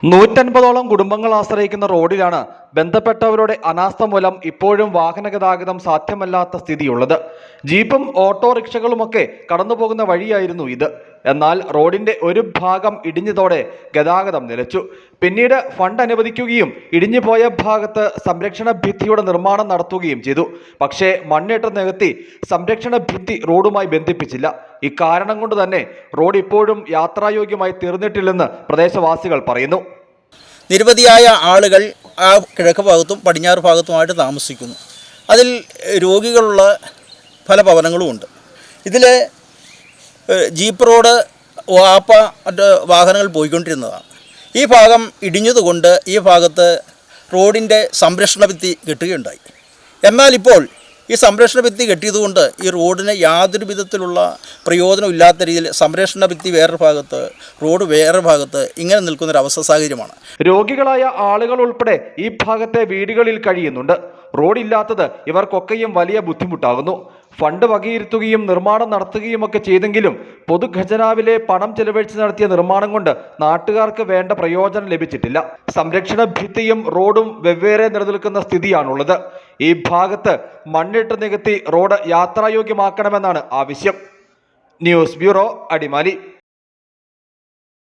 150ഓളം കുടുംബങ്ങൾ ആശ്രയിക്കുന്ന റോഡിലാണ് ബന്ധപ്പെട്ടവരുടെ അനാസ്ഥ മൂലം ഇപ്പോഴും വാഹന ഗതാഗതം സാധ്യമല്ലാത്ത സ്ഥിതിയുള്ളത്. ജീപ്പും ഓട്ടോറിക്ഷകളുമൊക്കെ കടന്നുപോകുന്ന വഴിയായിരുന്നു ഇത്. എന്നാൽ റോഡിന്റെ ഒരു ഭാഗം ഇടിഞ്ഞതോടെ ഗതാഗതം നിലച്ചു. പിന്നീട് ഫണ്ട് അനുവദിക്കുകയും ഇടിഞ്ഞുപോയ ഭാഗത്ത് സംരക്ഷണ ഭിത്തിയുടെ നിർമ്മാണം നടത്തുകയും ചെയ്തു. പക്ഷേ മണ്ണിട്ട് നികത്തി സംരക്ഷണ ഭിത്തി റോഡുമായി ബന്ധിപ്പിച്ചില്ല. ഇക്കാരണം കൊണ്ട് തന്നെ റോഡ് ഇപ്പോഴും യാത്രായോഗ്യമായി തീർന്നിട്ടില്ലെന്ന് പ്രദേശവാസികൾ പറയുന്നു. നിരവധിയായ ആളുകൾ ആ കിഴക്ക് ഭാഗത്തും പടിഞ്ഞാറ് ഭാഗത്തുമായിട്ട് താമസിക്കുന്നു. അതിൽ രോഗികളുള്ള പല ഭവനങ്ങളുമുണ്ട്. ഇതിൽ ജീപ്പ് റോഡ് വാപ്പ മറ്റ് വാഹനങ്ങൾ പോയിക്കൊണ്ടിരുന്നതാണ്. ഈ ഭാഗം ഇടിഞ്ഞതുകൊണ്ട് ഈ ഭാഗത്ത് റോഡിൻ്റെ സംരക്ഷണ ഭിത്തി കെട്ടുകയുണ്ടായി. എന്നാൽ ഇപ്പോൾ ഈ സംരക്ഷണ ഭിത്തി കെട്ടിയതുകൊണ്ട് ഈ റോഡിന് യാതൊരു വിധത്തിലുള്ള പ്രയോജനമില്ലാത്ത രീതിയിൽ സംരക്ഷണ ഭിത്തി വേറൊരു ഭാഗത്ത്, റോഡ് വേറെ ഭാഗത്ത് ഇങ്ങനെ നിൽക്കുന്നൊരവസ്ഥ സാഹചര്യമാണ്. രോഗികളായ ആളുകൾ ഉൾപ്പെടെ ഈ ഭാഗത്തെ വീടുകളിൽ കഴിയുന്നുണ്ട്. റോഡില്ലാത്തത് ഇവർക്കൊക്കെയും വലിയ ബുദ്ധിമുട്ടാകുന്നു. ഫണ്ട് വകയിരുത്തുകയും നിർമ്മാണം നടത്തുകയുമൊക്കെ ചെയ്തെങ്കിലും പൊതുഖജനാവിലെ പണം ചെലവഴിച്ച് നടത്തിയ നിർമ്മാണം കൊണ്ട് നാട്ടുകാർക്ക് വേണ്ട പ്രയോജനം ലഭിച്ചിട്ടില്ല. സംരക്ഷണ ഭിത്തിയും റോഡും വെവ്വേറെ നിലനിൽക്കുന്ന സ്ഥിതിയാണുള്ളത്. ഈ ഭാഗത്ത് മണ്ണിട്ട് നികത്തി റോഡ് യാത്രായോഗ്യമാക്കണമെന്നാണ് ആവശ്യം. News bureau, Adimali.